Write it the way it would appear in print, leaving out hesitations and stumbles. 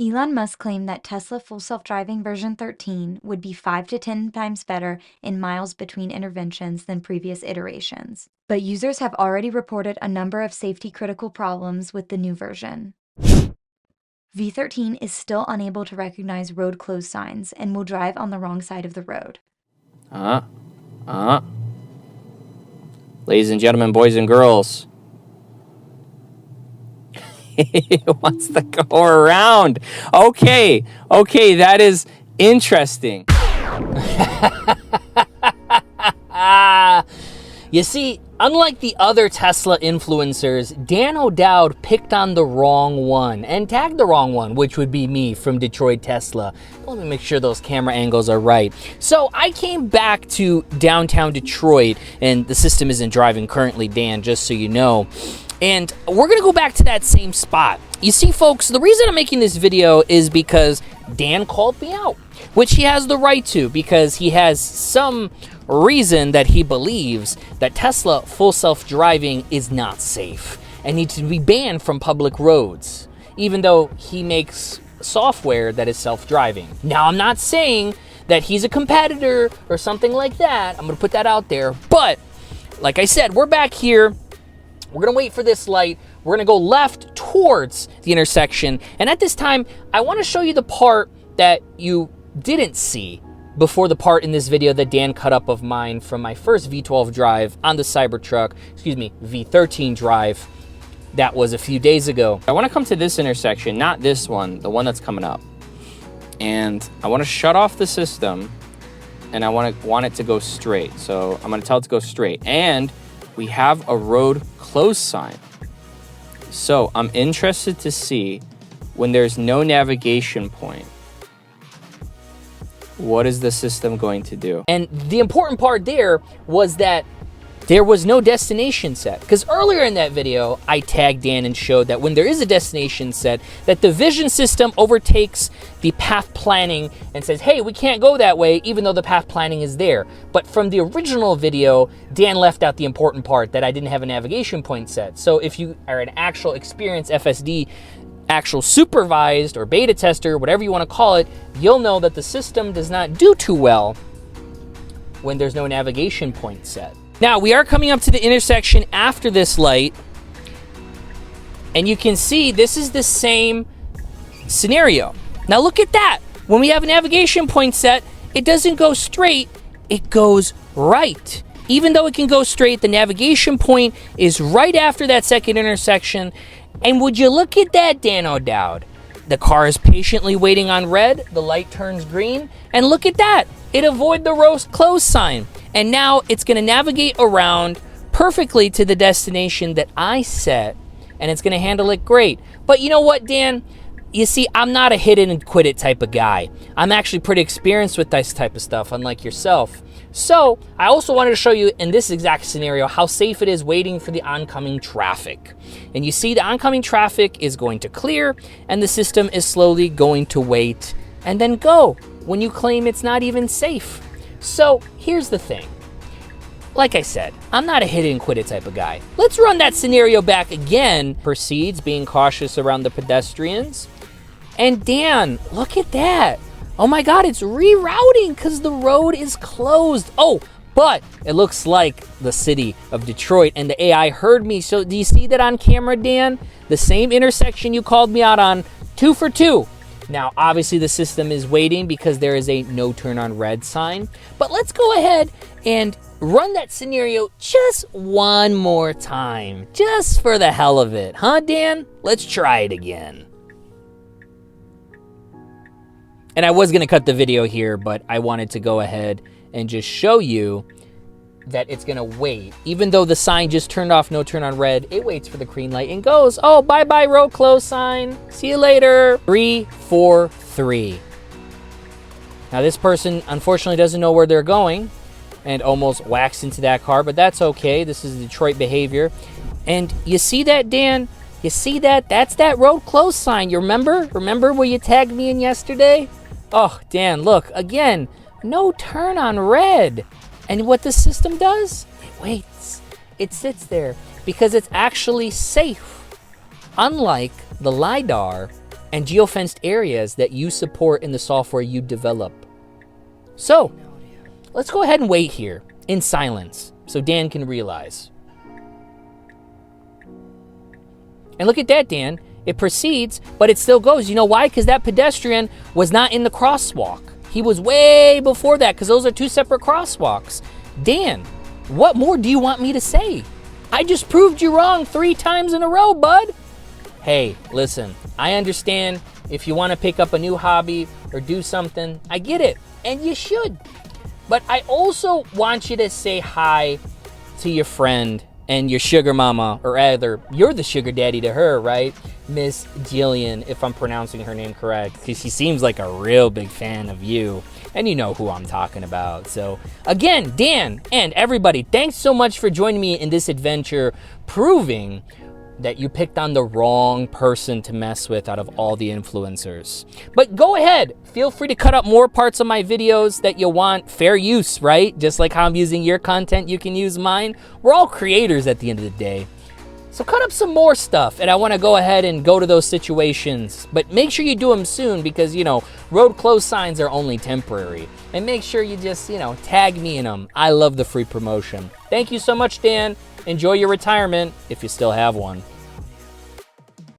Elon Musk claimed that Tesla Full Self-Driving version 13 would be 5 to 10 times better in miles between interventions than previous iterations. But users have already reported a number of safety-critical problems with the new version. V13 is still unable to recognize road closed signs and will drive on the wrong side of the road. Ladies and gentlemen, boys and girls. He wants to go around. Okay, that is interesting. You see, unlike the other Tesla influencers, Dowd picked on the wrong one and tagged the wrong one, which would be me from Detroit Tesla. Let me make sure those camera angles are right. So I came back to downtown Detroit, and the system isn't driving currently, Dan, just so you know. And we're gonna go back to that same spot. You see, folks, the reason I'm making this video is because Dan called me out, which he has the right to, because he has some reason that he believes that Tesla full self-driving is not safe and needs to be banned from public roads, even though he makes software that is self-driving. Now, I'm not saying that he's a competitor or something like that. I'm gonna put that out there. But like I said, we're back here. We're gonna wait for this light. We're gonna go left towards the intersection. And at this time, I wanna show you the part that you didn't see before the part in this video that Dan cut up of mine from my first V12 drive on the Cybertruck, V13 drive. That was a few days ago. I wanna come to this intersection, not this one, the one that's coming up. And I wanna shut off the system, and I want it to go straight. So I'm gonna tell it to go straight. And we have a road close sign. So I'm interested to see when there's no navigation point, what is the system going to do? And the important part there was that there was no destination set. Because earlier in that video, I tagged Dan and showed that when there is a destination set, that the vision system overtakes the path planning and says, hey, we can't go that way, even though the path planning is there. But from the original video, Dan left out the important part that I didn't have a navigation point set. So if you are an actual experienced FSD, actual supervised or beta tester, whatever you want to call it, you'll know that the system does not do too well when there's no navigation point set. Now, we are coming up to the intersection after this light, and you can see this is the same scenario. Now, look at that. When we have a navigation point set, it doesn't go straight, it goes right. Even though it can go straight, the navigation point is right after that second intersection. And would you look at that, Dowd? The car is patiently waiting on red, the light turns green, and look at that. It avoided the road close sign. And now it's gonna navigate around perfectly to the destination that I set, and it's gonna handle it great. But you know what, Dan? You see, I'm not a hit it and quit it type of guy. I'm actually pretty experienced with this type of stuff, unlike yourself. So I also wanted to show you in this exact scenario how safe it is waiting for the oncoming traffic. And you see the oncoming traffic is going to clear, and the system is slowly going to wait and then go when you claim it's not even safe. So here's the thing. Like I said, I'm not a hit it and quit it type of guy. Let's run that scenario back again. Proceeds, being cautious around the pedestrians. And Dan, look at that. Oh my God, it's rerouting because the road is closed. Oh, but it looks like the city of Detroit and the AI heard me. So do you see that on camera, Dan? The same intersection you called me out on, 2 for 2. Now, obviously the system is waiting because there is a no turn on red sign. But let's go ahead and run that scenario just one more time, just for the hell of it. Huh, Dan? Let's try it again. And I was gonna cut the video here, but I wanted to go ahead and just show you that it's gonna wait. Even though the sign just turned off, no turn on red, it waits for the green light and goes, oh, bye-bye road close sign. See you later. 3, 4, 3. Now this person unfortunately doesn't know where they're going and almost whacks into that car, but that's okay. This is Detroit behavior. And you see that, Dan? You see that? That's that road close sign. You remember? Remember where you tagged me in yesterday? Oh, Dan, look, again, no turn on red. And what the system does? It waits. It sits there because it's actually safe. Unlike the LiDAR and geofenced areas that you support in the software you develop. So, let's go ahead and wait here in silence so Dan can realize. And look at that, Dan. It proceeds, but it still goes. You know why? Because that pedestrian was not in the crosswalk. He was way before that, because those are two separate crosswalks. Dan, what more do you want me to say? I just proved you wrong 3 times in a row, bud. Hey, listen, I understand if you want to pick up a new hobby or do something. I get it, and you should. But I also want you to say hi to your friend and your sugar mama, or rather, you're the sugar daddy to her, right? Miss Jillian, if I'm pronouncing her name correct, because she seems like a real big fan of you, and you know who I'm talking about. So, again, Dan and everybody, thanks so much for joining me in this adventure, proving that you picked on the wrong person to mess with out of all the influencers. But go ahead, feel free to cut up more parts of my videos that you want. Fair use, right? Just like how I'm using your content, you can use mine. We're all creators at the end of the day. So cut up some more stuff, and I want to go ahead and go to those situations. But make sure you do them soon because, you know, road closed signs are only temporary. And make sure you just, you know, tag me in them. I love the free promotion. Thank you so much, Dan. Enjoy your retirement if you still have one.